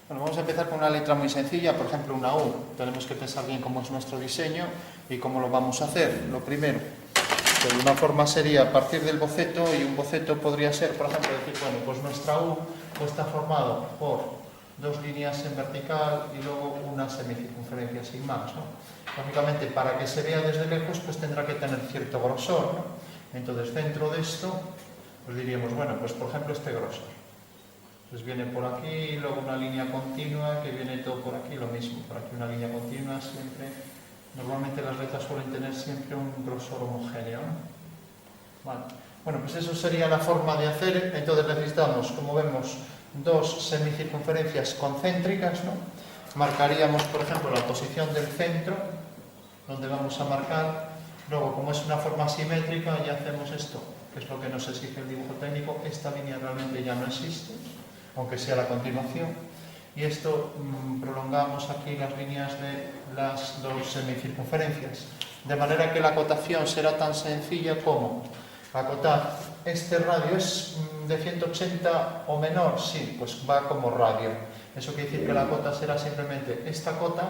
Bueno, vamos a empezar con una letra muy sencilla, por ejemplo una U. Tenemos que pensar bien cómo es nuestro diseño y cómo lo vamos a hacer. Lo primero, de una forma sería partir del boceto, y un boceto podría ser, por ejemplo, decir, bueno, pues nuestra U está formado por dos líneas en vertical y luego una semicircunferencia sin más, ¿no? Lógicamente, para que se vea desde lejos, pues tendrá que tener cierto grosor, ¿no? Entonces, dentro de esto, pues diríamos, bueno, pues por ejemplo este grosor. Entonces viene por aquí, luego una línea continua, que viene todo por aquí, lo mismo, por aquí una línea continua siempre. Normalmente las letras suelen tener siempre un grosor homogéneo, ¿no? Vale. Bueno, pues eso sería la forma de hacer. Entonces necesitamos, como vemos, dos semicircunferencias concéntricas, ¿no? Marcaríamos, por ejemplo, la posición del centro, donde vamos a marcar. Luego, como es una forma simétrica, ya hacemos esto, que es lo que nos exige el dibujo técnico. Esta línea realmente ya no existe, aunque sea la continuación. Y esto prolongamos aquí las líneas de las dos semicircunferencias. De manera que la acotación será tan sencilla como acotar. Este radio es de 180 o menor, sí, pues va como radio. Eso quiere decir que la cota será simplemente esta cota.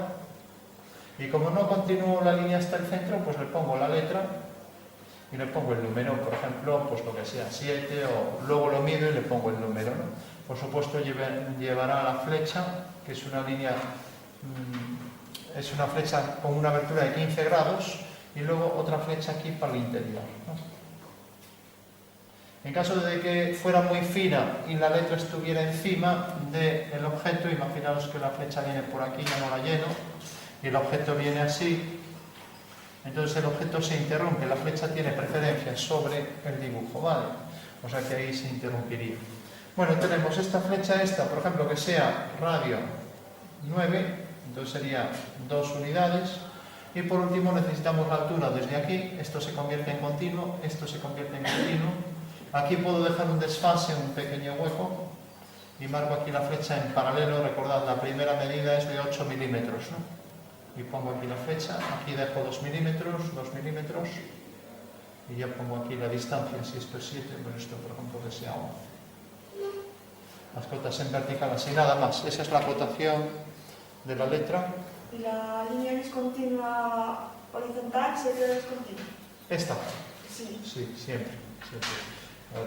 Y como no continúo la línea hasta el centro, pues le pongo la letra y le pongo el número, por ejemplo, pues lo que sea, 7, o luego lo mido y le pongo el número, ¿no? Por supuesto llevará la flecha, que es una línea, es una flecha con una abertura de 15 grados, y luego otra flecha aquí para el interior, ¿no? En caso de que fuera muy fina y la letra estuviera encima del objeto, imaginaos que la flecha viene por aquí, ya no la lleno, y el objeto viene así, entonces el objeto se interrumpe, la flecha tiene preferencia sobre el dibujo, ¿vale? O sea que ahí se interrumpiría. Bueno, tenemos esta flecha, por ejemplo, que sea radio 9, entonces sería 2 unidades, y por último necesitamos la altura desde aquí, esto se convierte en continuo, esto se convierte en continuo. Aquí puedo dejar un desfase, un pequeño hueco, y marco aquí la flecha en paralelo. Recordad, la primera medida es de 8 milímetros, ¿no? Y pongo aquí la flecha, aquí dejo 2 milímetros, y ya pongo aquí la distancia, si esto es 7, pues esto por ejemplo que sea 11. Las cotas en vertical, así nada más. Esa es la acotación de la letra. ¿Y la línea discontinua horizontal sería discontinua? Esta. Sí. Sí, siempre.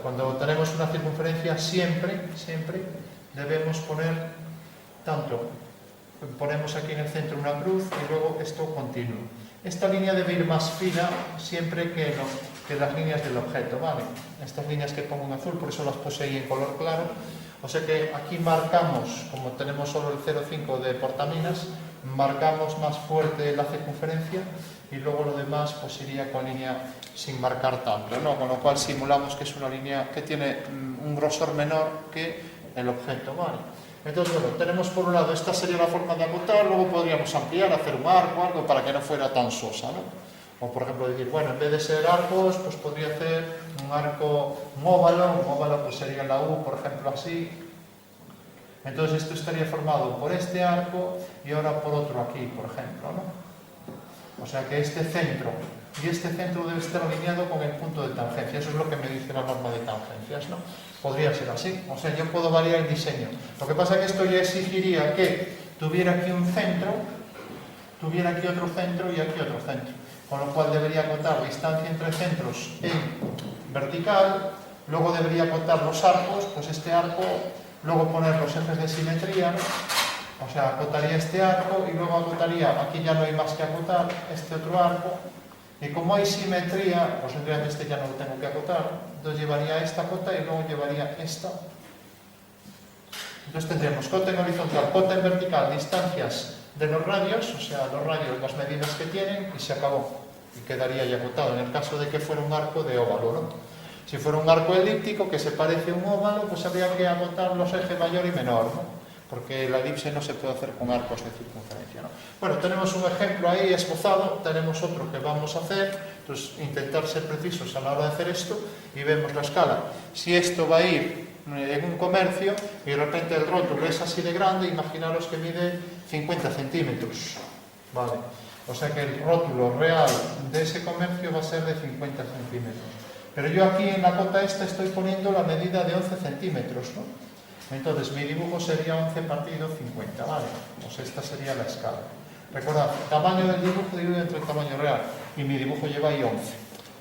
Cuando tenemos una circunferencia, siempre debemos poner tanto. Ponemos aquí en el centro una cruz y luego esto continuo. Esta línea debe ir más fina siempre que las líneas del objeto, ¿vale? Estas líneas que pongo en azul, por eso las puse ahí en color claro. O sea que aquí marcamos, como tenemos solo el 0,5 de portaminas, marcamos más fuerte la circunferencia, y luego lo demás pues iría con línea sin marcar tanto, ¿no? Con lo cual simulamos que es una línea que tiene un grosor menor que el objeto, ¿vale? Entonces, bueno, tenemos por un lado, esta sería la forma de acotar, luego podríamos ampliar, hacer un arco, algo para que no fuera tan sosa, ¿no? O por ejemplo decir, bueno, en vez de ser arcos, pues podría hacer un arco, un óvalo pues sería la U, por ejemplo, así. Entonces esto estaría formado por este arco y ahora por otro aquí, por ejemplo, ¿no? O sea que este centro y este centro debe estar alineado con el punto de tangencia. Eso es lo que me dice la norma de tangencias, ¿no? Podría ser así. O sea, yo puedo variar el diseño. Lo que pasa es que esto ya exigiría que tuviera aquí un centro, tuviera aquí otro centro y aquí otro centro. Con lo cual debería acotar distancia entre centros en vertical, luego debería acotar los arcos, pues este arco, luego poner los ejes de simetría, ¿no? O sea, acotaría este arco y luego acotaría, aquí ya no hay más que acotar, este otro arco. Y como hay simetría, pues realmente este ya no lo tengo que acotar, entonces llevaría esta cota y luego llevaría esta. Entonces tendríamos cota en horizontal, cota en vertical, distancias de los radios, o sea, los radios, las medidas que tienen, y se acabó. Y quedaría ya acotado, en el caso de que fuera un arco de óvalo, ¿no? Si fuera un arco elíptico que se parece a un óvalo, pues habría que acotar los ejes mayor y menor, ¿no? Porque la elipse no se puede hacer con arcos de circunferencia, ¿no? Bueno, tenemos un ejemplo ahí esbozado, tenemos otro que vamos a hacer, entonces intentar ser precisos a la hora de hacer esto, y vemos la escala. Si esto va a ir en un comercio y de repente el rótulo es así de grande, imaginaros que mide 50 centímetros, ¿vale? O sea que el rótulo real de ese comercio va a ser de 50 centímetros. Pero yo aquí en la cota esta estoy poniendo la medida de 11 centímetros, ¿no? Entonces mi dibujo sería 11 partido 50, ¿vale? Pues esta sería la escala. Recordad, tamaño del dibujo dividido entre el tamaño real, y mi dibujo lleva ahí 11.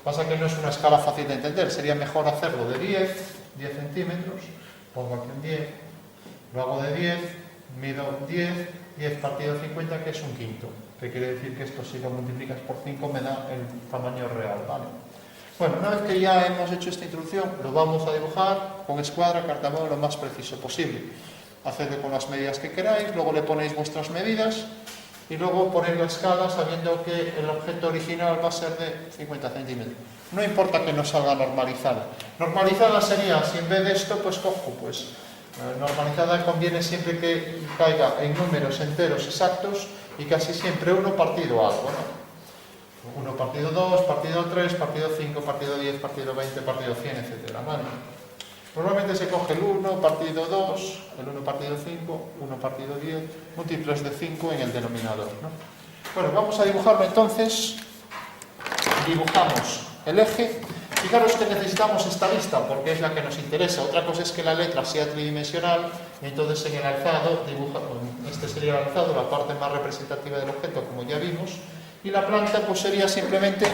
Pasa que no es una escala fácil de entender, sería mejor hacerlo de 10 centímetros, pongo aquí un 10, lo hago de 10, mido 10 partido 50, que es un quinto, que quiere decir que esto si lo multiplicas por 5 me da el tamaño real, ¿vale? Bueno, una vez que ya hemos hecho esta introducción, lo vamos a dibujar con escuadra, cartamono, lo más preciso posible. Hacedlo con las medidas que queráis, luego le ponéis vuestras medidas y luego ponéis la escala sabiendo que el objeto original va a ser de 50 centímetros. No importa que no salga normalizada. Normalizada sería, si en vez de esto, pues cojo, pues normalizada conviene siempre que caiga en números enteros exactos y casi siempre 1 partido algo, ¿no? 1 partido 2, partido 3, partido 5, partido 10, partido 20, partido 100, etc. ¿Vale? Normalmente se coge el 1 partido 2, el 1 partido 5, 1 partido 10, múltiplos de 5 en el denominador, ¿no? Bueno, vamos a dibujarlo entonces. Dibujamos el eje. Fijaros que necesitamos esta vista porque es la que nos interesa. Otra cosa es que la letra sea tridimensional, y entonces en el alzado, este sería el alzado, la parte más representativa del objeto, como ya vimos. Y la planta pues sería simplemente,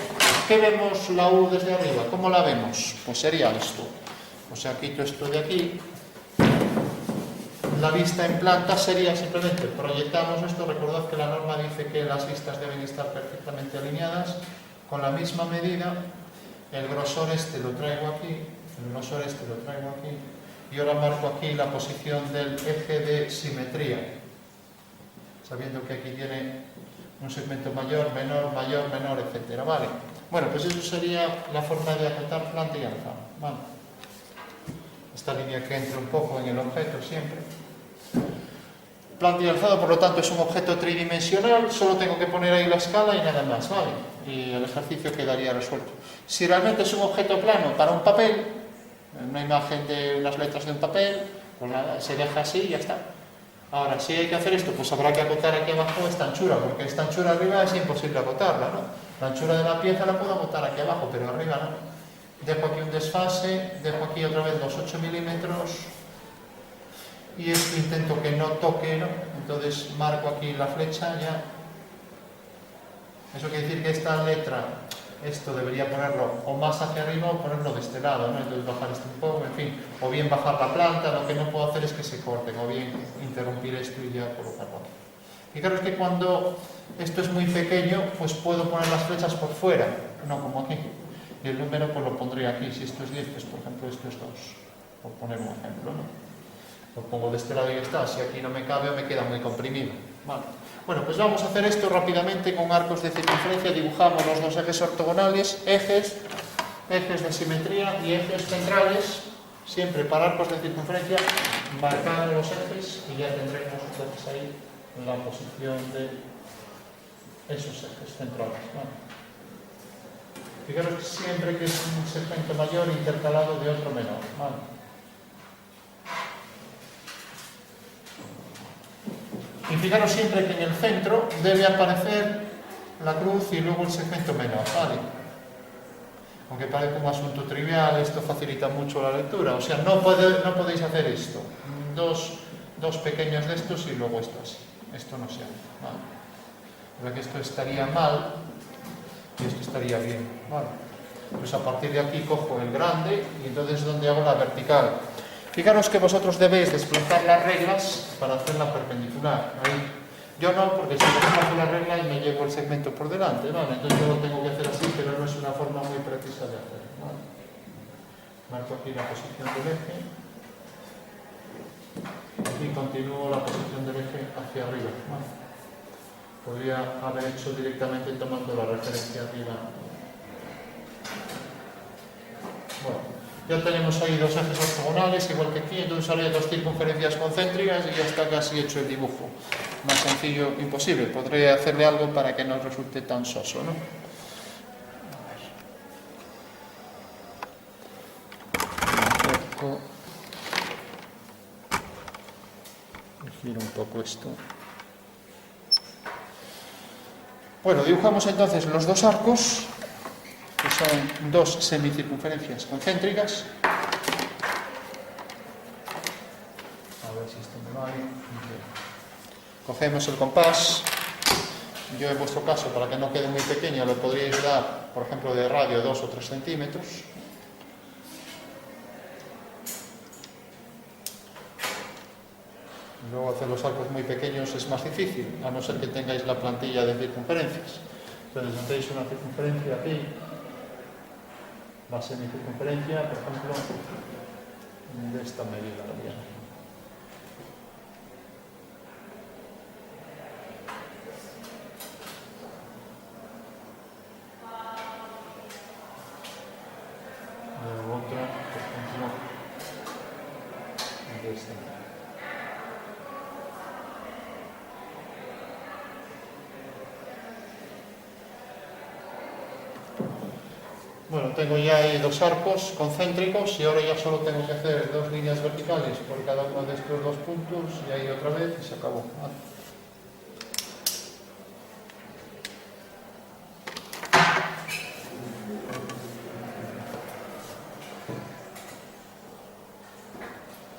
¿qué vemos la U desde arriba? ¿Cómo la vemos? Pues sería esto. O sea, quito esto de aquí. La vista en planta sería simplemente, proyectamos esto, recordad que la norma dice que las vistas deben estar perfectamente alineadas, con la misma medida, el grosor este lo traigo aquí, el grosor este lo traigo aquí, y ahora marco aquí la posición del eje de simetría, sabiendo que aquí tiene un segmento mayor, menor, etcétera, ¿vale? Bueno, pues eso sería la forma de acotar planta y alzado, ¿vale? Esta línea que entra un poco en el objeto siempre. Planta y alzado, por lo tanto, es un objeto tridimensional, solo tengo que poner ahí la escala y nada más, ¿vale? Y el ejercicio quedaría resuelto. Si realmente es un objeto plano para un papel, una imagen de unas letras de un papel, pues nada, se deja así y ya está. Ahora, si hay que hacer esto, pues habrá que acotar aquí abajo esta anchura, porque esta anchura arriba es imposible acotarla, ¿no? La anchura de la pieza la puedo acotar aquí abajo, pero arriba no. Dejo aquí un desfase, dejo aquí otra vez los 8 milímetros y esto intento que no toque, ¿no? Entonces marco aquí la flecha ya. Eso quiere decir que esta letra, esto debería ponerlo o más hacia arriba o ponerlo de este lado, ¿no? Entonces bajar esto un poco, en fin, o bien bajar la planta, lo que no puedo hacer es que se corten, o bien interrumpir esto y ya colocarlo. Fijaros que cuando esto es muy pequeño, pues puedo poner las flechas por fuera, no como aquí. Y el número pues lo pondría aquí, si esto es 10, pues por ejemplo esto es 2, por poner un ejemplo, ¿no? Lo pongo de este lado y ya está, si aquí no me cabe o me queda muy comprimido. Vale. Bueno, pues vamos a hacer esto rápidamente con arcos de circunferencia, dibujamos los dos ejes ortogonales, ejes de simetría y ejes centrales, siempre para arcos de circunferencia, marcando los ejes y ya tendremos entonces ahí la posición de esos ejes centrales. ¿Vale? Fijaros que siempre que es un segmento mayor intercalado de otro menor. ¿Vale? Y fijaros siempre que en el centro debe aparecer la cruz y luego el segmento menor, ¿vale? Aunque parece un asunto trivial, esto facilita mucho la lectura. O sea, no podéis hacer esto. Dos pequeños de estos y luego esto así. Esto no se hace, ¿vale? Porque esto estaría mal y esto estaría bien, ¿vale? Pues a partir de aquí cojo el grande y entonces es donde hago la vertical. Fijaros que vosotros debéis desplazar las reglas para hacerla perpendicular. Ahí. Yo no, porque si desplazo la regla y me llevo el segmento por delante, ¿vale? Entonces yo lo tengo que hacer así, pero no es una forma muy precisa de hacerlo, ¿vale? Marco aquí la posición del eje y continúo la posición del eje hacia arriba, ¿vale? Podría haber hecho directamente tomando la referencia arriba. Bueno. Ya tenemos ahí dos ejes ortogonales, igual que aquí, entonces haré dos circunferencias concéntricas y ya está casi hecho el dibujo. Más sencillo imposible. Podré hacerle algo para que no resulte tan soso, ¿no? Giro un poco esto. Bueno, dibujamos entonces los dos arcos, que son dos semicircunferencias concéntricas. Ahí. Cogemos el compás. Yo en vuestro caso, para que no quede muy pequeño, lo podríais dar, por ejemplo, de radio 2 o 3 centímetros. Luego hacer los arcos muy pequeños es más difícil, a no ser que tengáis la plantilla de circunferencias. Entonces hacéis una circunferencia aquí, la semicircunferencia, por ejemplo, de esta medida. Luego otra, por ejemplo, de esta manera. Bueno, tengo ya ahí 2 arcos concéntricos y ahora ya solo tengo que hacer 2 líneas verticales por cada uno de estos 2 puntos y ahí otra vez y se acabó.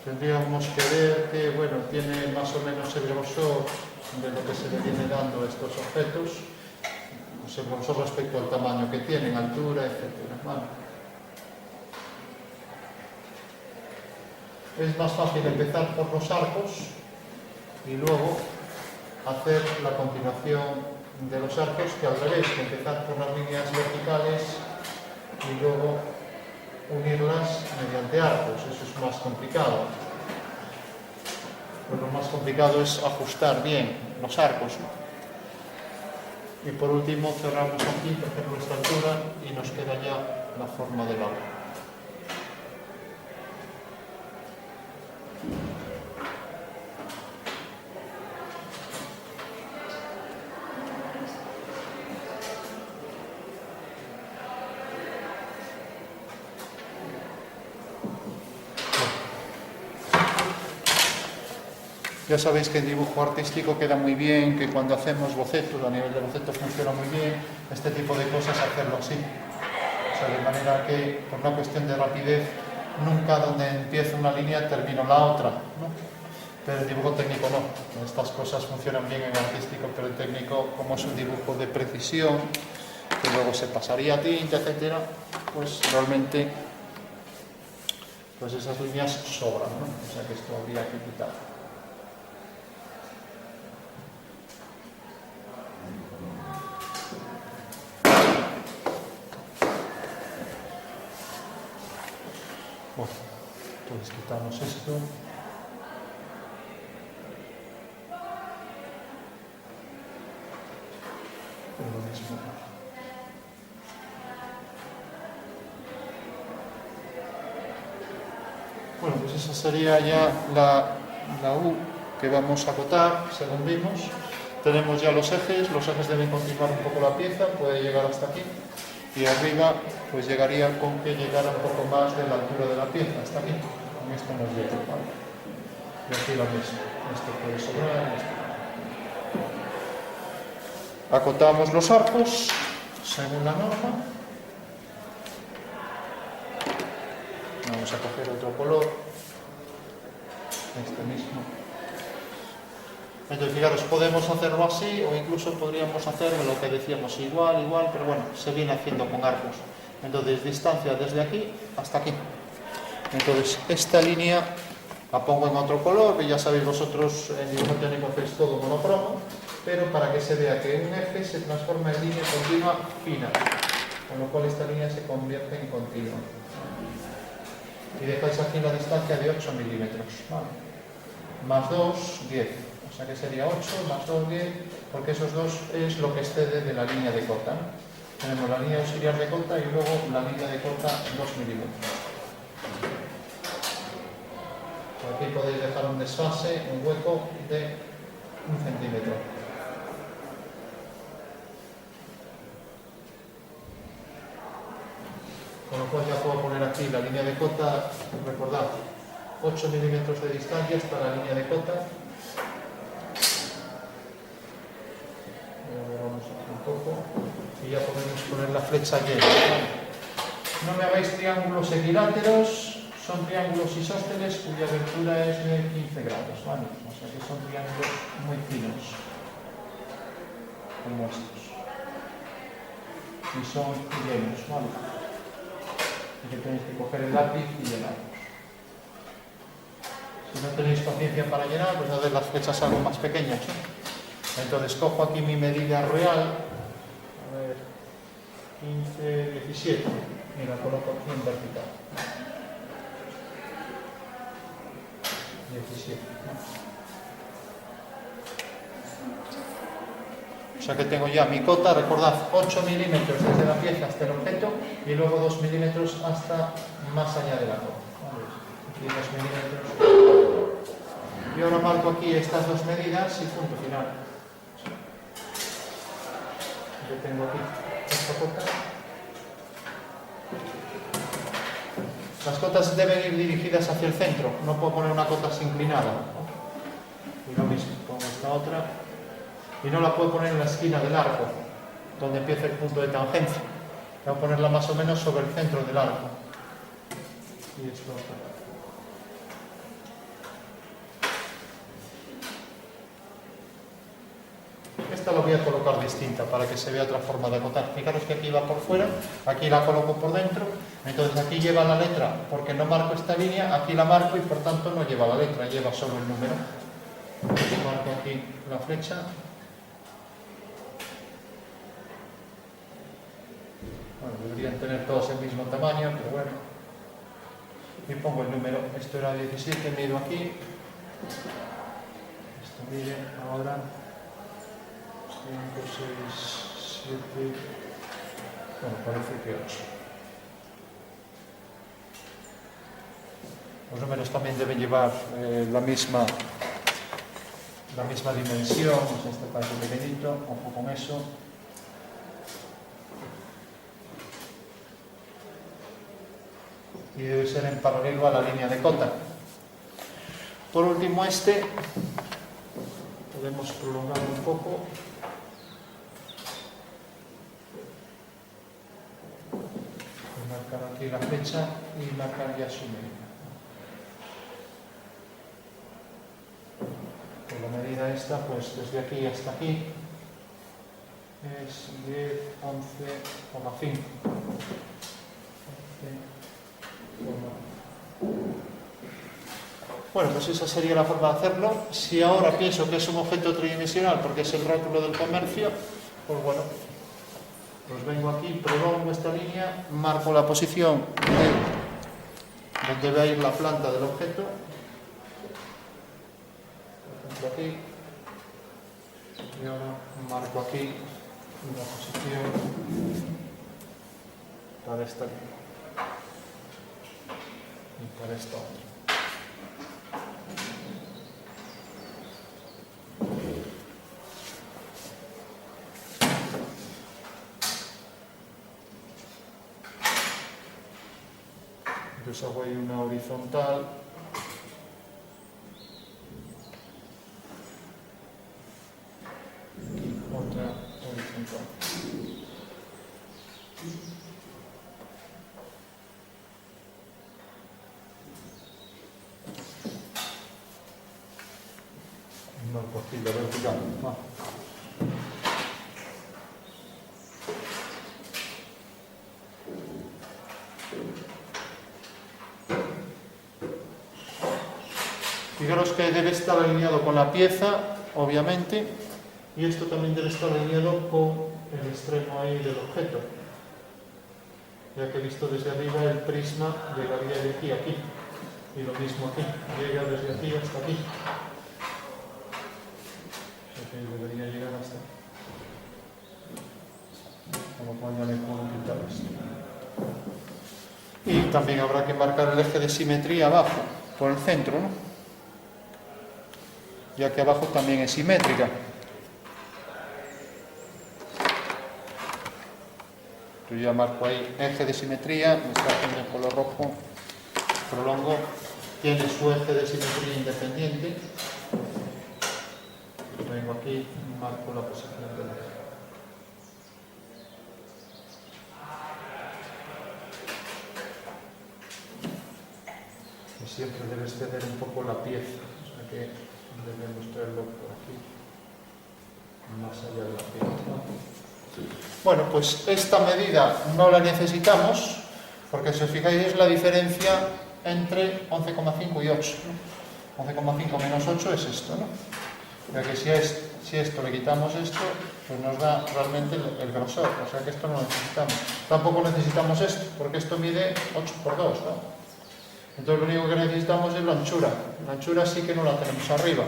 Tendríamos que ver que, bueno, tiene más o menos el grosor de lo que se le viene dando a estos objetos. El grosor respecto al tamaño que tienen, altura, etc. Vale. Es más fácil empezar por los arcos y luego hacer la continuación de los arcos que al revés, que empezar por las líneas verticales y luego unirlas mediante arcos. Eso es más complicado. Pues lo más complicado es ajustar bien los arcos, ¿no? Y por último cerramos aquí, por ejemplo, esta altura y nos queda ya la forma del arco. Ya sabéis que en dibujo artístico queda muy bien, que cuando hacemos bocetos, a nivel de boceto funciona muy bien, este tipo de cosas hacerlo así. O sea, de manera que, por una cuestión de rapidez, nunca donde empiezo una línea termino la otra, ¿no? Pero el dibujo técnico no. Estas cosas funcionan bien en artístico, pero el técnico, como es un dibujo de precisión, que luego se pasaría a tinta, etcétera, pues realmente pues esas líneas sobran, ¿no? O sea que esto habría que quitar. Bueno, entonces quitamos esto. Pero lo mismo. Bueno, pues esa sería ya la U que vamos a acotar, según vimos. Tenemos ya los ejes deben continuar un poco la pieza, puede llegar hasta aquí. Y arriba pues llegaría con que llegara un poco más de la altura de la pieza, hasta aquí. Con esto nos llega, ¿vale? Y aquí lo mismo, esto puede sobrar, esto. Acotamos los arcos según la norma. Vamos a coger otro color, este mismo. Entonces, fijaros, podemos hacerlo así o incluso podríamos hacerlo lo que decíamos igual, pero bueno, se viene haciendo con arcos. Entonces, distancia desde aquí hasta aquí. Entonces, esta línea la pongo en otro color, que ya sabéis vosotros en dibujo técnico hacéis todo monocromo, pero para que se vea que un eje se transforma en línea continua fina, con lo cual esta línea se convierte en continua. Y dejáis aquí la distancia de 8 milímetros, ¿vale? Más 2, 10. O sea que sería 8 más 2, 10, porque esos dos es lo que excede de la línea de cota, ¿no? Tenemos la línea auxiliar de cota y luego la línea de cota 2 milímetros. Aquí podéis dejar un desfase, un hueco de 1 centímetro. Con lo cual ya puedo poner aquí la línea de cota, recordad, 8 milímetros de distancia hasta la línea de cota. Un poco y ya podemos poner la flecha llena. No me hagáis triángulos equiláteros, son triángulos isósceles cuya abertura es de 15 grados, ¿vale? O sea que son triángulos muy finos, como estos. Y son llenos, ¿vale? Y que tenéis que coger el lápiz y llenarlos. Si no tenéis paciencia para llenar, pues haced las flechas algo más pequeñas, ¿no? Entonces cojo aquí mi medida real, a ver, 15, 17, y la coloco aquí en vertical. 17. O sea que tengo ya mi cota, recordad, 8 milímetros desde la pieza hasta el objeto y luego 2 milímetros hasta más allá de la cota. Aquí 2 milímetros. Y ahora marco aquí estas dos medidas y punto final. Yo tengo aquí esta cota. Las cotas deben ir dirigidas hacia el centro, no puedo poner una cota así inclinada. Y lo mismo, pongo esta otra. Y no la puedo poner en la esquina del arco, donde empieza el punto de tangencia. Voy a ponerla más o menos sobre el centro del arco. Y esto. Esta la voy a colocar distinta para que se vea otra forma de acotar. Fijaros que aquí va por fuera, aquí la coloco por dentro, entonces aquí lleva la letra, porque no marco esta línea, aquí la marco y por tanto no lleva la letra, lleva solo el número. Marco aquí la flecha. Bueno, deberían tener todos el mismo tamaño, pero bueno. Y pongo el número, esto era 17, mido aquí. Esto mide ahora 5, 6, 7, bueno, parece que 8. Los números también deben llevar la misma dimensión, pues este parece pequeñito, ojo con eso. Y debe ser en paralelo a la línea de cota. Por último, este podemos prolongar un poco. Marcar aquí la flecha y marcar ya su medida. Con la medida esta, pues desde aquí hasta aquí es 10, 11,5. Bueno, pues esa sería la forma de hacerlo. Si ahora pienso que es un objeto tridimensional porque es el rótulo del comercio, pues bueno, pues vengo aquí, prolongo esta línea, marco la posición de donde va a ir la planta del objeto, por ejemplo aquí, y ahora marco aquí una posición para esta línea y para esta otra. Entonces hago ahí una horizontal. Y otra horizontal. Marco aquí la vertical. Fijaros que debe estar alineado con la pieza, obviamente, y esto también debe estar alineado con el extremo ahí del objeto, ya que visto desde arriba el prisma llegaría de aquí a aquí, y lo mismo aquí, llega desde aquí hasta aquí, o sea que debería llegar hasta aquí, con lo cual ya le puedo quitar esto. Y también habrá que marcar el eje de simetría abajo, por el centro, ¿no? Ya que abajo también es simétrica. Yo ya marco ahí eje de simetría, me está haciendo en color rojo, prolongo, tiene su eje de simetría independiente. Vengo aquí y marco la posición del eje. siempre debe exceder un poco la pieza, o sea que debemos traerlo por aquí, más allá de la pieza, ¿no? Bueno, pues esta medida no la necesitamos, porque si os fijáis es la diferencia entre 11,5 y 8, ¿no? 11,5 menos 8 es esto, ¿no? O sea que si esto le quitamos esto, pues nos da realmente el grosor, o sea que esto no lo necesitamos. Tampoco necesitamos esto, porque esto mide 8 por 2, ¿no? Entonces lo único que necesitamos es la anchura. La anchura sí que no la tenemos arriba.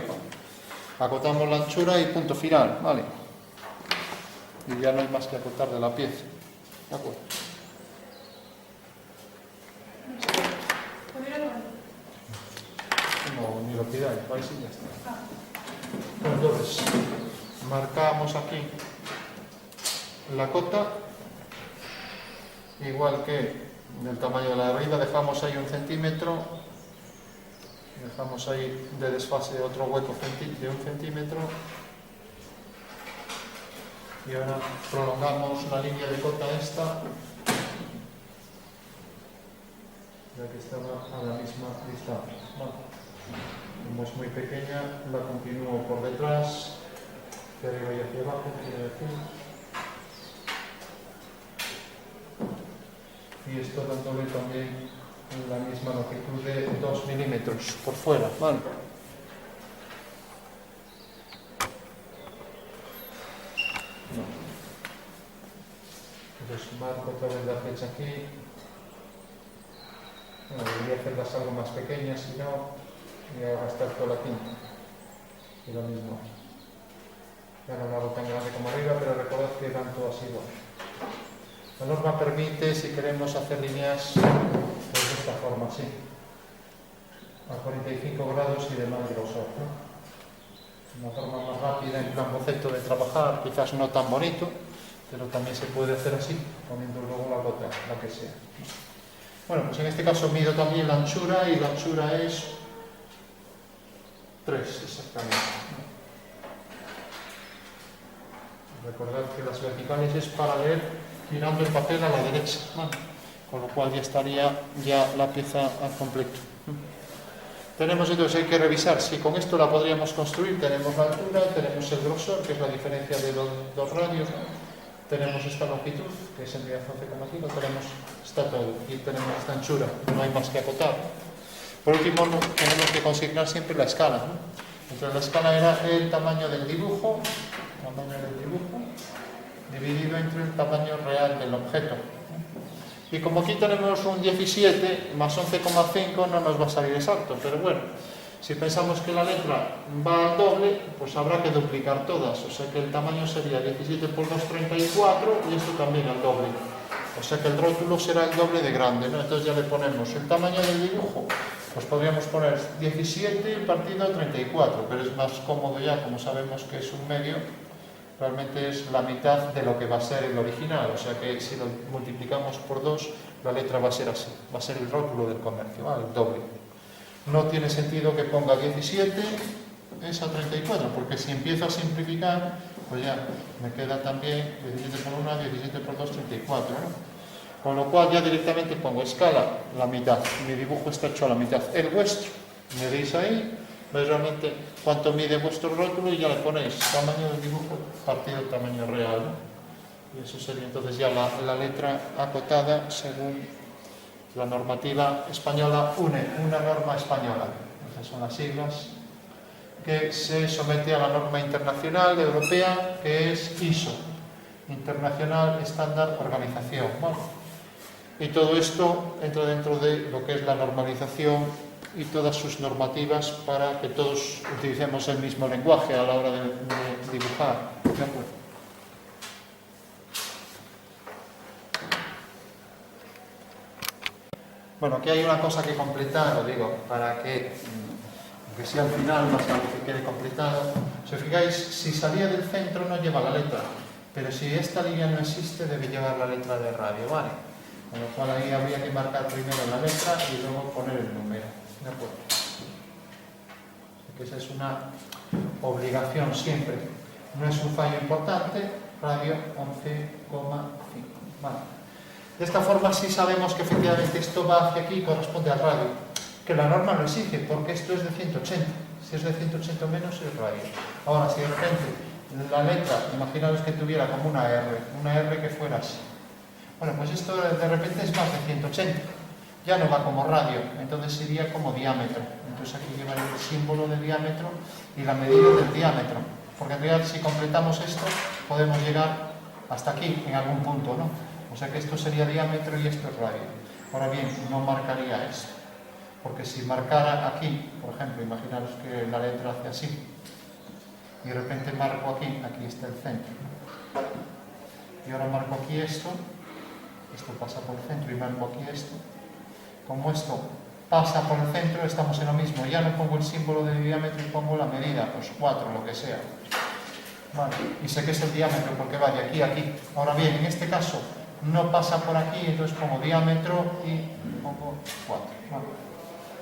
Acotamos la anchura y punto final, ¿vale? Y ya no hay más que acotar de la pieza. ¿De acuerdo? No, ni lo pidáis, vais y ya está. Entonces, marcamos aquí la cota, igual que del tamaño de la arriba, dejamos ahí 1 centímetro, dejamos ahí de desfase otro hueco de 1 centímetro, y ahora prolongamos la línea de cota esta, ya que estaba a la misma distancia. Bueno, como es muy pequeña, la continúo por detrás, hacia arriba y hacia abajo, quiero decir. Y esto dándole también la misma longitud de 2 milímetros por fuera, ¿vale? Entonces marco otra vez la flecha aquí. Bueno, debería hacerlas algo más pequeñas, si no, voy a gastar toda la tinta. Y lo mismo. Ya no lo hago tan grande como arriba, pero recordad que van todas igual. La norma permite, si queremos hacer líneas, pues de esta forma, sí. A 45 grados y de más grosor, ¿no? Una forma más rápida, en plan boceto de trabajar, quizás no tan bonito, pero también se puede hacer así, poniendo luego la gota, la que sea. Bueno, pues en este caso mido también la anchura, y la anchura es 3 exactamente. Recordad que las verticales es para leer girando el papel a la derecha, ¿no? Con lo cual ya estaría ya la pieza al completo. Tenemos entonces, hay que revisar si con esto la podríamos construir. Tenemos la altura, tenemos el grosor, que es la diferencia de los dos radios, ¿no? Tenemos esta longitud, que es en realidad 11,5, está todo, y tenemos esta anchura, no hay más que acotar. Por último, tenemos que consignar siempre la escala, ¿no? Entonces la escala era el tamaño del dibujo, dividido entre el tamaño real del objeto. Y como aquí tenemos un 17 más 11,5 no nos va a salir exacto, pero bueno, si pensamos que la letra va al doble, pues habrá que duplicar todas, o sea que el tamaño sería 17 por 2, 34, y esto también al doble. O sea que el rótulo será el doble de grande, ¿no? Entonces ya le ponemos el tamaño del dibujo, pues podríamos poner 17 partido 34, pero es más cómodo ya, como sabemos que es un medio, realmente es la mitad de lo que va a ser el original, o sea que si lo multiplicamos por 2, la letra va a ser así, va a ser el rótulo del comercio, ¿vale? El doble. No tiene sentido que ponga 17 es a 34, porque si empiezo a simplificar, pues ya me queda también 17 por 1, 17 por 2, 34, ¿no? Con lo cual ya directamente pongo escala, la mitad, mi dibujo está hecho a la mitad. El vuestro, medís ahí, veis realmente cuánto mide vuestro rótulo y ya le ponéis tamaño del dibujo partido el tamaño real, ¿no? Y eso sería entonces ya la letra acotada según la normativa española UNE, una norma española. Esas son las siglas que se somete a la norma internacional europea, que es ISO, Internacional Estándar Organización. Bueno, y todo esto entra dentro de lo que es la normalización y todas sus normativas para que todos utilicemos el mismo lenguaje a la hora de dibujar. ¿De acuerdo? Bueno, aquí hay una cosa que completar, lo digo, para que sea al final más algo que quede completado. Si os fijáis, si salía del centro no lleva la letra, pero si esta línea no existe debe llevar la letra de radio, ¿vale? Con lo cual ahí habría que marcar primero la letra y luego poner el número, ¿de acuerdo? Así que esa es una obligación siempre. No es un fallo importante, radio 11,5, ¿vale? De esta forma sí sabemos que efectivamente esto va hacia aquí y corresponde al radio. que la norma lo exige, porque esto es de 180. Si es de 180 o menos, es radio. Ahora, si de repente la letra, imaginaos que tuviera como una R que fuera así. Bueno, pues esto de repente es más de 180. Ya no va como radio, entonces iría como diámetro. Entonces aquí llevaría el símbolo de diámetro y la medida del diámetro. Porque en realidad, si completamos esto, podemos llegar hasta aquí, en algún punto, ¿no? O sea que esto sería diámetro y esto es radio. Ahora bien, no marcaría esto. Porque si marcara aquí, por ejemplo, imaginaros que la letra hace así, y de repente marco aquí, aquí está el centro, y ahora marco aquí esto pasa por el centro, y marco aquí esto. Como esto pasa por el centro, estamos en lo mismo. Ya no pongo el símbolo de diámetro y pongo la medida, pues 4, lo que sea. Vale. Y sé que es el diámetro porque va de aquí a aquí. Ahora bien, en este caso no pasa por aquí, entonces pongo diámetro y pongo 4. Vale.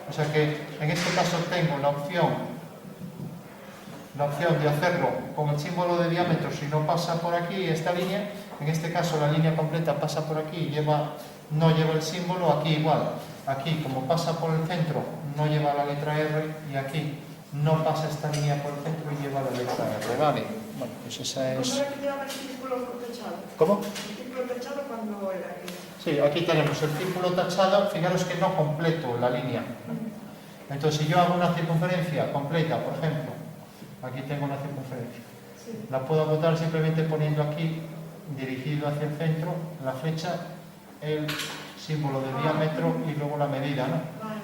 O sea que en este caso tengo la opción de hacerlo con el símbolo de diámetro si no pasa por aquí esta línea. En este caso la línea completa pasa por aquí y no lleva el símbolo. Aquí igual, aquí como pasa por el centro no lleva la letra R, y aquí no pasa esta línea por el centro y lleva la letra R. Vale, bueno, pues esa es... ¿Cómo era que lleva el círculo tachado? ¿Cómo? El círculo tachado cuando era aquí. Sí, aquí tenemos el círculo tachado. Fijaros que no completo la línea. Entonces, si yo hago una circunferencia completa, por ejemplo, aquí tengo una circunferencia, Sí. la puedo botar simplemente poniendo aquí, dirigido hacia el centro, la flecha, el símbolo de diámetro y luego la medida, ¿no? Vale.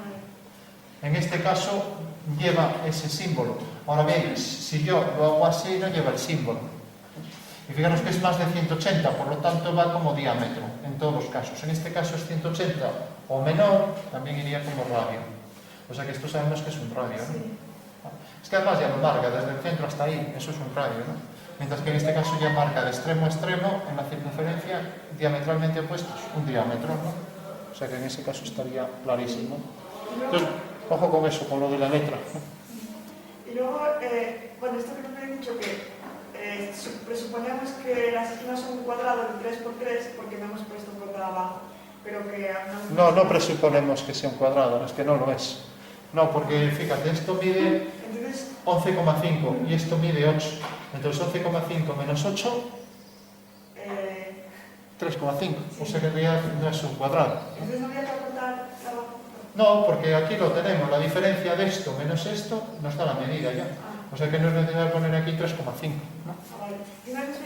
En este caso lleva ese símbolo. Ahora bien, si yo lo hago así, no lleva el símbolo. Y fijaros que es más de 180, por lo tanto va como diámetro en todos los casos. En este caso es 180 o menor, también iría como radio. O sea que esto sabemos que es un radio, ¿no? Sí. Es que además ya lo marca desde el centro hasta ahí, eso es un radio, ¿no? Mientras que en este caso ya marca de extremo a extremo, en la circunferencia diametralmente opuestos, un diámetro, ¿no? O sea que en ese caso estaría clarísimo. Entonces, ojo con eso, con lo de la letra. Y luego, bueno, esto que nos habéis dicho que presuponemos que las esquinas son un cuadrado de 3×3 porque no hemos puesto por abajo, pero que... No presuponemos que sea un cuadrado, es que no lo es. No, porque fíjate, esto mide 11,5 y esto mide 8. Entonces 11,5 menos 8, 3,5. O sea que en realidad no es un cuadrado. Entonces no había que apuntar abajo. No, porque aquí lo tenemos, la diferencia de esto menos esto nos da la medida ya. O sea que no es necesario poner aquí 3,5, ¿no? Vale.